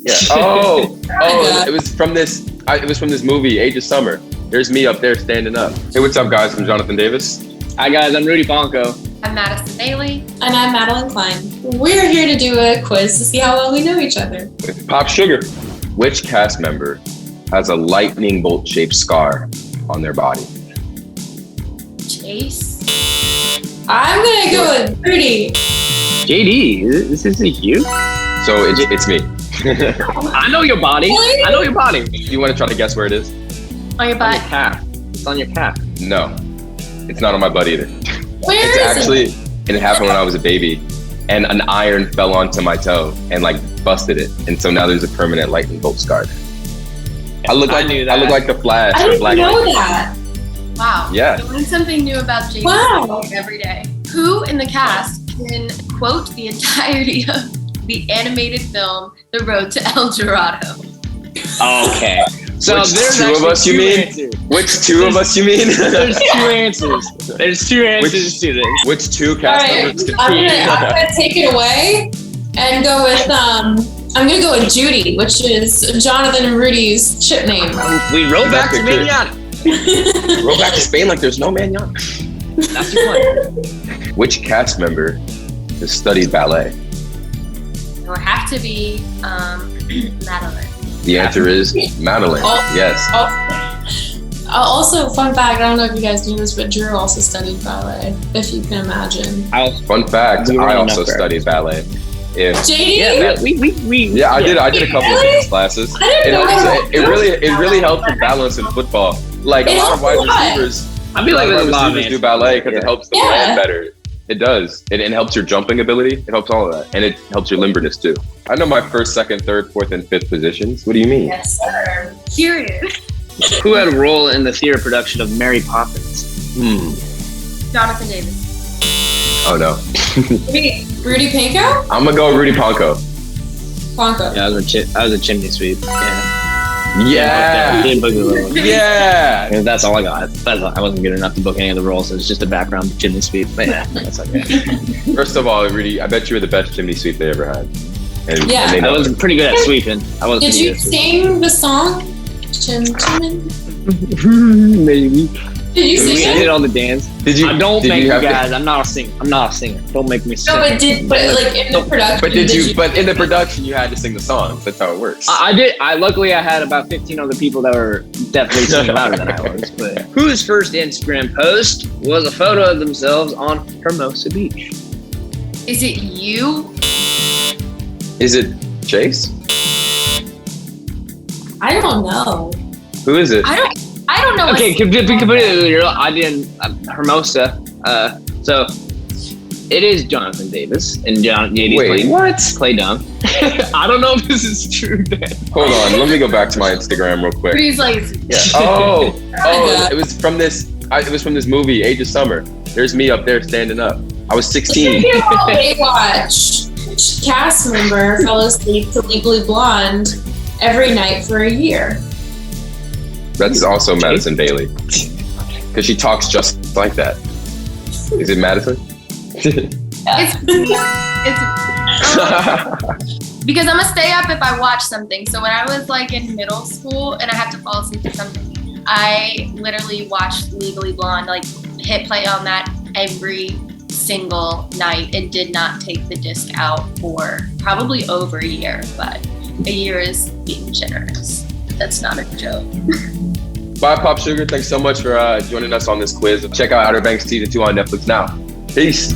Yeah. It was from this. It was from this movie, Age of Summer. There's me up there standing up. Hey, what's up, guys? I'm Jonathan Davis. Hi, guys. I'm Rudy Pankow. I'm Madison Bailey. And I'm Madelyn Cline. We're here to do a quiz to see how well we know each other. With Popsugar. Which cast member has a lightning bolt shaped scar on their body? Chase. I'm gonna go with Rudy. JD, this isn't you? So it's me. I know your body. Really? I know your body. Do you want to try to guess where it is? On your On your butt. calf. It's on your calf. No, it's not on my butt either. Where It's is actually, it? it happened when I was a baby, and an iron fell onto my toe and like busted it, and so now there's a permanent lightning bolt scar. I look like the Flash. I or didn't Black know Lightning. that. Wow. Yeah. You learn something new about JD Wow. every day. Who in the cast can quote the entirety of the animated film The Road to El Dorado? Okay. So Which there's two of actually us you two mean? answers. Which two of us you mean? There's two answers. There's two answers to this. Which two All cast right, members? I'm gonna take it away and go with I'm gonna go with Judy, which is Jonathan and Rudy's ship name. We roll back to Exactly. Manana. Roll back to Spain like there's no man young. That's your point. Which cast member has studied ballet? It will have to be Madeline. The answer is Madeline. Oh. Yes. Also, fun fact, I don't know if you guys knew this, but Drew also studied ballet, if you can imagine. Fun fact, We were I in also enough studied ballet. If JD? Yeah, we I did a couple of dance classes. I didn't know that. It really helped with balance in football. Like It a lot of helps wide a lot. receivers. I feel like wide there's a lot of receivers do ballet because Yeah. it helps the Yeah. land better. It does. It helps your jumping ability. It helps all of that. And it helps your limberness too. I know my first, second, third, fourth, and fifth positions. What do you mean? Yes, sir. Curious. Who had a role in the theater production of Mary Poppins? Jonathan Davis. Oh no. Rudy Pankow? I'm gonna go Rudy Pankow. Pankow. Yeah, I was a chimney sweep. Yeah. Yeah. Didn't book the role. Yeah. And that's all I got. I wasn't good enough to book any of the roles, so it's just a background chimney sweep. But yeah, that's okay. First of all, Rudy, I bet you were the best chimney sweep they ever had. And, Yeah. and they I know was it. pretty good at sweeping. Did you sing the song? Chimin? Maybe. Did you We sing did it? all the dance. Did you? I don't did make you you have to- guys. I'm not a singer. Don't make me sing. No, but like in the production. But did you? But in the production, you had to sing the songs. That's how it works. I did. Luckily I had about 15 other people that were definitely singing louder than I was. But whose first Instagram post was a photo of themselves on Hermosa Beach? Is it you? Is it Chase? I don't know. Who is it? I don't know. Okay, what's- to be completely real, I didn't Hermosa. So it is Jonathan Davis and JD. Wait, what? Play dumb. I don't know if this is true, Dan. Hold on. Let me go back to my Instagram real quick. Rudy's like, Yeah. It was from this. It was from this movie, Age of Summer. There's me up there standing up. I was 16. Speaking of Baywatch, which cast member fell asleep to Legally Blonde every night for a year? That's also Madison Bailey, because she talks just like that. Is it Madison? it's because I'm gonna stay up if I watch something. So when I was like in middle school and I had to fall asleep to something, I literally watched Legally Blonde, like hit play on that every single night and did not take the disc out for probably over a year, but a year is being generous. That's not a joke. Bye, Popsugar. Thanks so much for joining us on this quiz. Check out Outer Banks Season 2 on Netflix now. Peace.